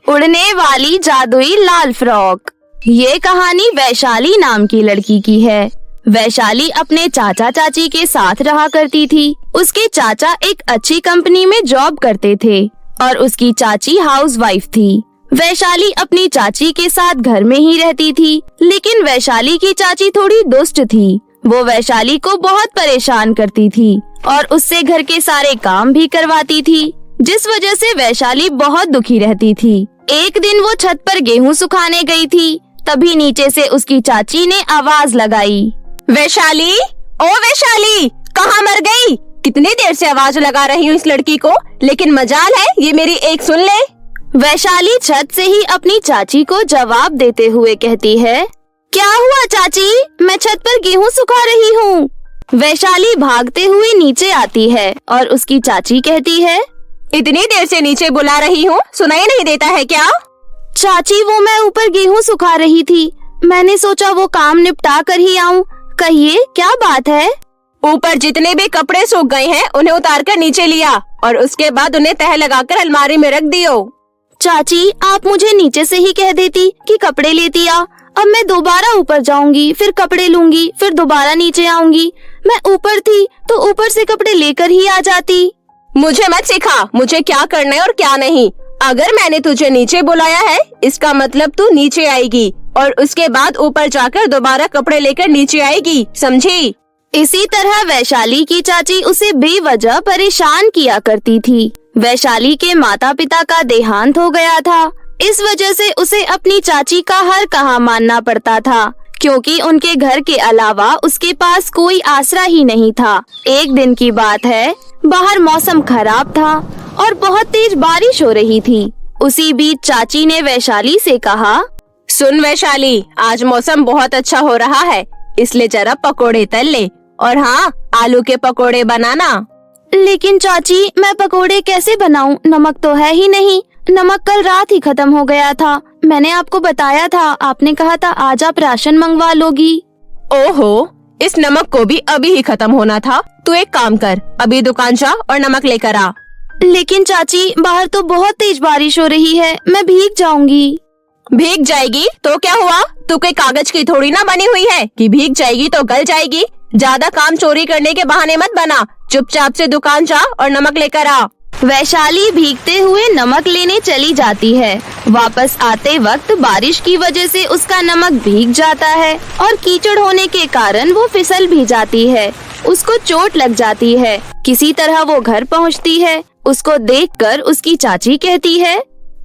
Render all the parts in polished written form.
उड़ने वाली जादुई लाल फ्रॉक। ये कहानी वैशाली नाम की लड़की की है। वैशाली अपने चाचा चाची के साथ रहा करती थी। उसके चाचा एक अच्छी कंपनी में जॉब करते थे और उसकी चाची हाउसवाइफ थी। वैशाली अपनी चाची के साथ घर में ही रहती थी, लेकिन वैशाली की चाची थोड़ी दुष्ट थी। वो वैशाली को बहुत परेशान करती थी और उससे घर के सारे काम भी करवाती थी, जिस वजह से वैशाली बहुत दुखी रहती थी। एक दिन वो छत पर गेहूं सुखाने गई थी, तभी नीचे से उसकी चाची ने आवाज लगाई, वैशाली, ओ वैशाली, कहाँ मर गई? कितनी देर से आवाज लगा रही हूँ इस लड़की को, लेकिन मजाल है ये मेरी एक सुन ले। वैशाली छत से ही अपनी चाची को जवाब देते हुए कहती है, क्या हुआ चाची? मैं छत पर गेहूं सुखा रही हूँ। वैशाली भागते हुए नीचे आती है और उसकी चाची कहती है, इतनी देर से नीचे बुला रही हूँ, सुनाई नहीं देता है क्या? चाची वो मैं ऊपर गेहूं सुखा रही थी, मैंने सोचा वो काम निपटा कर ही आऊँ। कहिए क्या बात है? ऊपर जितने भी कपड़े सूख गए हैं उन्हें उतार कर नीचे लिया और उसके बाद उन्हें तह लगाकर अलमारी में रख दियो। चाची आप मुझे नीचे से ही कह देती कि कपड़े लेती आ। अब मैं दोबारा ऊपर जाऊंगी, फिर कपड़े लूंगी, फिर दोबारा नीचे आऊंगी। मैं ऊपर थी तो ऊपर से कपड़े लेकर ही आ जाती। मुझे मत सिखा मुझे क्या करना है और क्या नहीं। अगर मैंने तुझे नीचे बुलाया है इसका मतलब तू नीचे आएगी और उसके बाद ऊपर जाकर दोबारा कपड़े लेकर नीचे आएगी, समझी? इसी तरह वैशाली की चाची उसे बेवजह परेशान किया करती थी। वैशाली के माता पिता का देहांत हो गया था, इस वजह से उसे अपनी चाची का हर कहा मानना पड़ता था, क्योंकि उनके घर के अलावा उसके पास कोई आसरा ही नहीं था। एक दिन की बात है, बाहर मौसम खराब था और बहुत तेज बारिश हो रही थी। उसी बीच चाची ने वैशाली से कहा, सुन वैशाली, आज मौसम बहुत अच्छा हो रहा है, इसलिए जरा पकोड़े तल ले और हाँ, आलू के पकोड़े बनाना। लेकिन चाची मैं पकोड़े कैसे बनाऊं? नमक तो है ही नहीं। नमक कल रात ही खत्म हो गया था। मैंने आपको बताया था, आपने कहा था आज आप राशन मंगवा लोगी। ओहो, इस नमक को भी अभी ही खत्म होना था। तू एक काम कर, अभी दुकान जा और नमक लेकर आ। लेकिन चाची बाहर तो बहुत तेज बारिश हो रही है, मैं भीग जाऊंगी। भीग जाएगी तो क्या हुआ? तू कोई कागज की थोड़ी ना बनी हुई है कि भीग जाएगी तो गल जाएगी। ज्यादा काम चोरी करने के बहाने मत बना, चुपचाप से दुकान जा और नमक लेकर आ। वैशाली भीगते हुए नमक लेने चली जाती है। वापस आते वक्त बारिश की वजह से उसका नमक भीग जाता है और कीचड़ होने के कारण वो फिसल भी जाती है। उसको चोट लग जाती है। किसी तरह वो घर पहुंचती है। उसको देखकर उसकी चाची कहती है,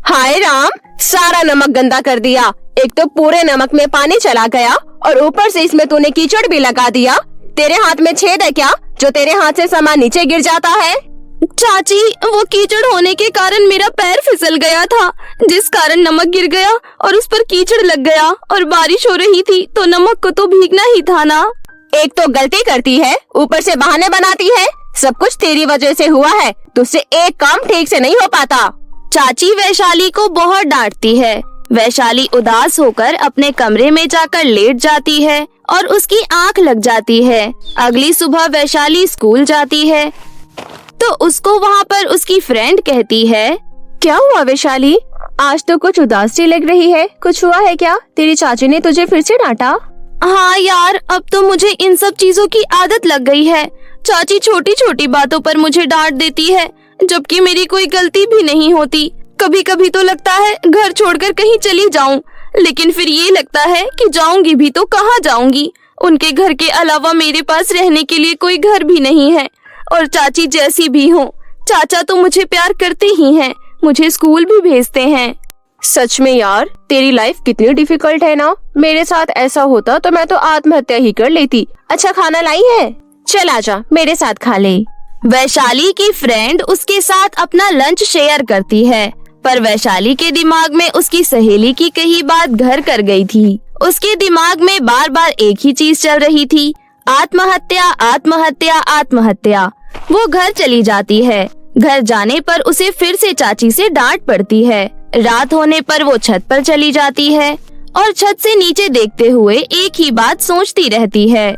हाय राम, सारा नमक गंदा कर दिया। एक तो पूरे नमक में पानी चला गया और ऊपर से इसमें तूने कीचड़ भी लगा दिया। तेरे हाथ में छेद है क्या, जो तेरे हाथ से सामान नीचे गिर जाता है? चाची वो कीचड़ होने के कारण मेरा पैर फिसल गया था, जिस कारण नमक गिर गया और उस पर कीचड़ लग गया और बारिश हो रही थी तो नमक को तो भीगना ही था ना। एक तो गलती करती है, ऊपर से बहाने बनाती है। सब कुछ तेरी वजह से हुआ है, तुझसे एक काम ठीक से नहीं हो पाता। चाची वैशाली को बहुत डांटती है। वैशाली उदास होकर अपने कमरे में जाकर लेट जाती है और उसकी आंख लग जाती है। अगली सुबह वैशाली स्कूल जाती है तो उसको वहाँ पर उसकी फ्रेंड कहती है, क्या हुआ वैशाली, आज तो कुछ उदास सी लग रही है, कुछ हुआ है क्या? तेरी चाची ने तुझे फिर से डांटा? हाँ यार, अब तो मुझे इन सब चीजों की आदत लग गई है। चाची छोटी छोटी बातों पर मुझे डांट देती है, जबकि मेरी कोई गलती भी नहीं होती। कभी कभी तो लगता है घर छोड़कर कहीं चली जाऊं, लेकिन फिर ये लगता है कि जाऊंगी भी तो कहाँ जाऊंगी। उनके घर के अलावा मेरे पास रहने के लिए कोई घर भी नहीं है। और चाची जैसी भी हो, चाचा तो मुझे प्यार करते ही हैं, मुझे स्कूल भी भेजते हैं। सच में यार, तेरी लाइफ कितनी डिफिकल्ट है ना। मेरे साथ ऐसा होता तो मैं तो आत्महत्या ही कर लेती। अच्छा खाना लाई है? चल आजा, मेरे साथ खा ले। वैशाली की फ्रेंड उसके साथ अपना लंच शेयर करती है, पर वैशाली के दिमाग में उसकी सहेली की कही बात घर कर गई थी। उसके दिमाग में बार बार एक ही चीज चल रही थी, आत्महत्या आत्महत्या आत्महत्या। वो घर चली जाती है। घर जाने पर उसे फिर से चाची से डांट पड़ती है। रात होने पर वो छत पर चली जाती है और छत से नीचे देखते हुए एक ही बात सोचती रहती है,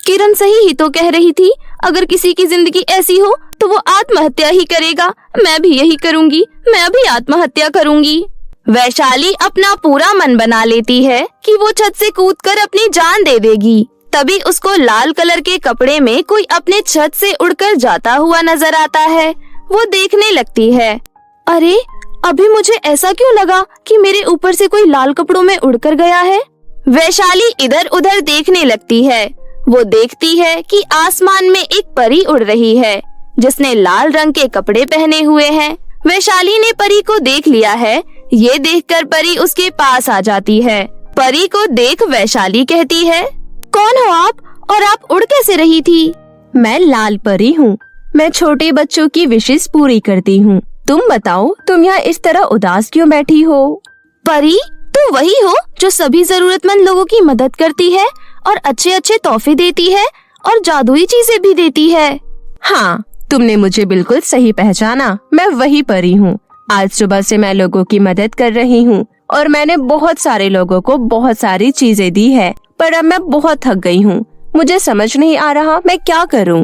किरण सही ही तो कह रही थी, अगर किसी की जिंदगी ऐसी हो तो वो आत्महत्या ही करेगा। मैं भी यही करूंगी, मैं भी आत्महत्या करूंगी। वैशाली अपना पूरा मन बना लेती है कि वो छत से कूदकर अपनी जान दे देगी। तभी उसको लाल कलर के कपड़े में कोई अपने छत से उड़कर जाता हुआ नजर आता है। वो देखने लगती है, अरे अभी मुझे ऐसा क्यों लगा कि मेरे ऊपर से कोई लाल कपड़ों में उड़कर गया है। वैशाली इधर उधर देखने लगती है। वो देखती है कि आसमान में एक परी उड़ रही है जिसने लाल रंग के कपड़े पहने हुए हैं। वैशाली ने परी को देख लिया है। ये देखकर परी उसके पास आ जाती है। परी को देख वैशाली कहती है, कौन हो आप और आप उड़ कैसे रही थी? मैं लाल परी हूँ। मैं छोटे बच्चों की विशेष पूरी करती हूँ। तुम बताओ, तुम यहाँ इस तरह उदास क्यों बैठी हो? परी, तू वही हो जो सभी जरूरतमंद लोगों की मदद करती है और अच्छे अच्छे तोहफे देती है और जादुई चीजें भी देती है। हाँ, तुमने मुझे बिल्कुल सही पहचाना। मैं वही परी हूँ। आज सुबह से मैं लोगों की मदद कर रही हूँ और मैंने बहुत सारे लोगों को बहुत सारी चीजें दी है, पर अब मैं बहुत थक गई हूँ। मुझे समझ नहीं आ रहा मैं क्या करूँ।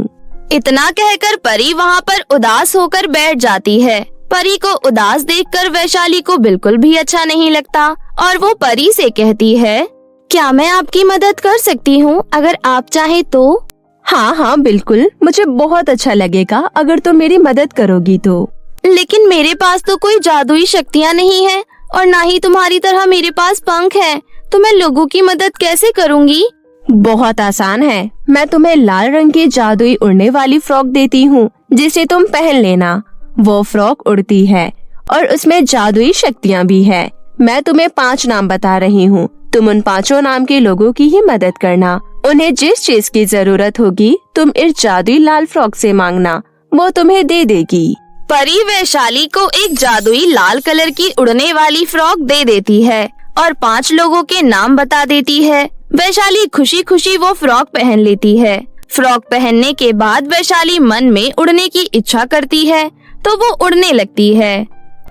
इतना कहकर परी वहाँ पर उदास होकर बैठ जाती है। परी को उदास देखकर वैशाली को बिल्कुल भी अच्छा नहीं लगता और वो परी से कहती है, क्या मैं आपकी मदद कर सकती हूँ अगर आप चाहे तो? हाँ, बिल्कुल। मुझे बहुत अच्छा लगेगा अगर तुम मेरी मदद करोगी तो। लेकिन मेरे पास तो कोई जादुई शक्तियाँ नहीं है और ना ही तुम्हारी तरह मेरे पास पंख है, तो मैं लोगों की मदद कैसे करूँगी? बहुत आसान है। मैं तुम्हें लाल रंग की जादुई उड़ने वाली फ्रॉक देती हूँ जिसे तुम पहन लेना। वो फ्रॉक उड़ती है और उसमें जादुई शक्तियाँ भी है। मैं तुम्हें 5 नाम बता रही हूँ। तुम उन 5 नाम के लोगों की ही मदद करना। उन्हें जिस चीज की जरूरत होगी तुम इस जादुई लाल फ्रॉक से मांगना, वो तुम्हें दे देगी। परी वैशाली को एक जादुई लाल कलर की उड़ने वाली फ्रॉक दे देती है और 5 लोगों के नाम बता देती है। वैशाली खुशी खुशी वो फ्रॉक पहन लेती है। फ्रॉक पहनने के बाद वैशाली मन में उड़ने की इच्छा करती है तो वो उड़ने लगती है।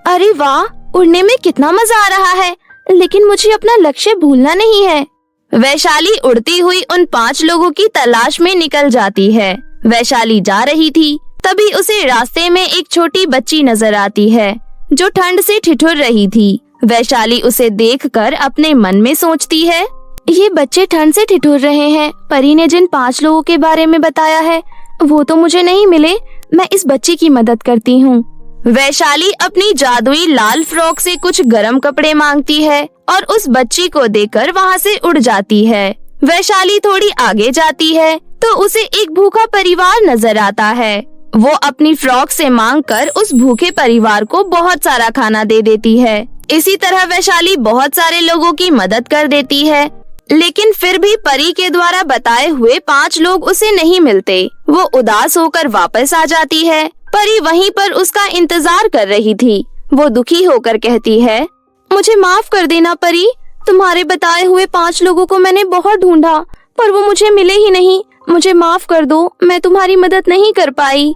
अरे वाह, उड़ने में कितना मजा आ रहा है, लेकिन मुझे अपना लक्ष्य भूलना नहीं है। वैशाली उड़ती हुई उन 5 लोगों की तलाश में निकल जाती है। वैशाली जा रही थी, तभी उसे रास्ते में एक छोटी बच्ची नजर आती है जो ठंड से ठिठुर रही थी। वैशाली उसे देखकर अपने मन में सोचती है, ये बच्चे ठंड से ठिठुर रहे हैं। परी ने जिन 5 लोगों के बारे में बताया है वो तो मुझे नहीं मिले। मैं इस बच्ची की मदद करती हूँ। वैशाली अपनी जादुई लाल फ्रॉक से कुछ गर्म कपड़े मांगती है और उस बच्ची को देकर वहाँ से उड़ जाती है। वैशाली थोड़ी आगे जाती है तो उसे एक भूखा परिवार नजर आता है। वो अपनी फ्रॉक से मांगकर उस भूखे परिवार को बहुत सारा खाना दे देती है। इसी तरह वैशाली बहुत सारे लोगों की मदद कर देती है, लेकिन फिर भी परी के द्वारा बताए हुए 5 लोग उसे नहीं मिलते। वो उदास होकर वापस आ जाती है। परी वहीं पर उसका इंतजार कर रही थी। वो दुखी होकर कहती है, मुझे माफ कर देना परी, तुम्हारे बताए हुए 5 लोगों को मैंने बहुत ढूंढा पर वो मुझे मिले ही नहीं। मुझे माफ कर दो, मैं तुम्हारी मदद नहीं कर पाई।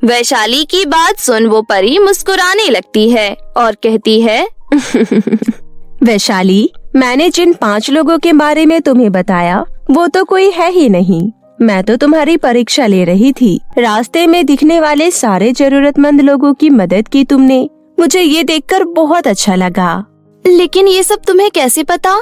वैशाली की बात सुन वो परी मुस्कुराने लगती है और कहती है, वैशाली, मैंने जिन 5 लोगों के बारे में तुम्हें बताया वो तो कोई है ही नहीं। मैं तो तुम्हारी परीक्षा ले रही थी। रास्ते में दिखने वाले सारे जरूरतमंद लोगों की मदद की तुमने। मुझे ये देखकर बहुत अच्छा लगा। लेकिन ये सब तुम्हें कैसे पता?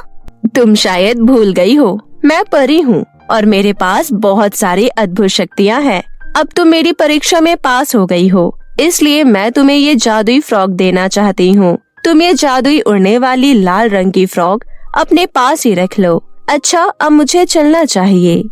तुम शायद भूल गई हो, मैं परी हूँ और मेरे पास बहुत सारी अद्भुत शक्तियाँ हैं। अब तुम मेरी परीक्षा में पास हो गई हो, इसलिए मैं तुम्हें ये जादुई फ्रॉक देना चाहती हूँ। तुम ये जादुई उड़ने वाली लाल रंग की फ्रॉक अपने पास ही रख लो। अच्छा, अब मुझे चलना चाहिए।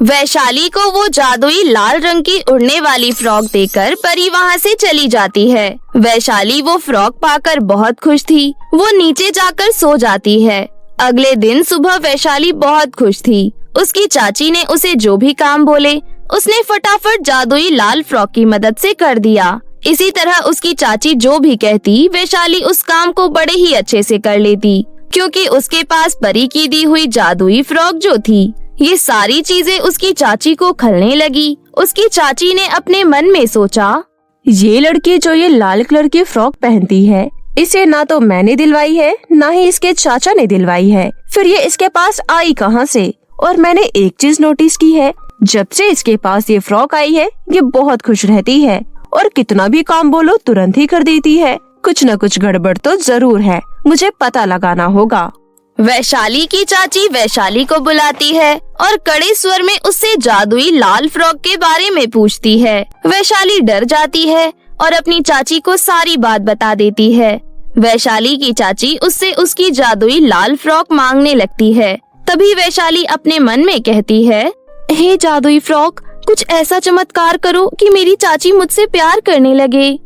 वैशाली को वो जादुई लाल रंग की उड़ने वाली फ्रॉक देकर परी वहाँ से चली जाती है। वैशाली वो फ्रॉक पाकर बहुत खुश थी। वो नीचे जाकर सो जाती है। अगले दिन सुबह वैशाली बहुत खुश थी। उसकी चाची ने उसे जो भी काम बोले उसने फटाफट जादुई लाल फ्रॉक की मदद से कर दिया। इसी तरह उसकी चाची जो भी कहती वैशाली उस काम को बड़े ही अच्छे से कर लेती, क्योंकि उसके पास परी की दी हुई जादुई फ्रॉक जो थी। ये सारी चीजें उसकी चाची को खलने लगी। उसकी चाची ने अपने मन में सोचा, ये लड़की जो ये लाल कलर की फ्रॉक पहनती है, इसे ना तो मैंने दिलवाई है ना ही इसके चाचा ने दिलवाई है। फिर ये इसके पास आई कहाँ से? और मैंने एक चीज नोटिस की है, जब से इसके पास ये फ्रॉक आई है ये बहुत खुश रहती है और कितना भी काम बोलो तुरंत ही कर देती है। कुछ न कुछ गड़बड़ तो जरूर है, मुझे पता लगाना होगा। वैशाली की चाची वैशाली को बुलाती है और कड़े स्वर में उससे जादुई लाल फ्रॉक के बारे में पूछती है। वैशाली डर जाती है और अपनी चाची को सारी बात बता देती है। वैशाली की चाची उससे उसकी जादुई लाल फ्रॉक मांगने लगती है। तभी वैशाली अपने मन में कहती है, हे जादुई फ्रॉक, कुछ ऐसा चमत्कार करो कि मेरी चाची मुझसे प्यार करने लगे।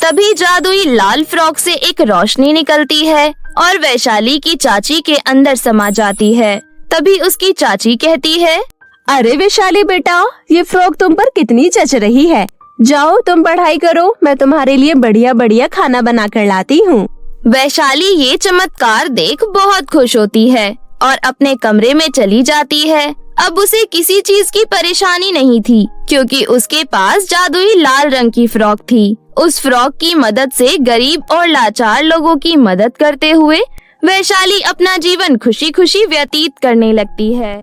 तभी जादुई लाल फ्रॉक से एक रोशनी निकलती है और वैशाली की चाची के अंदर समा जाती है। तभी उसकी चाची कहती है, अरे वैशाली बेटा, ये फ्रॉक तुम पर कितनी जच रही है। जाओ तुम पढ़ाई करो, मैं तुम्हारे लिए बढ़िया बढ़िया खाना बना कर लाती हूँ। वैशाली ये चमत्कार देख बहुत खुश होती है और अपने कमरे में चली जाती है। अब उसे किसी चीज की परेशानी नहीं थी, क्योंकि उसके पास जादुई लाल रंग की फ्रॉक थी। उस फ्रॉक की मदद से गरीब और लाचार लोगों की मदद करते हुए वैशाली अपना जीवन खुशी खुशी व्यतीत करने लगती है।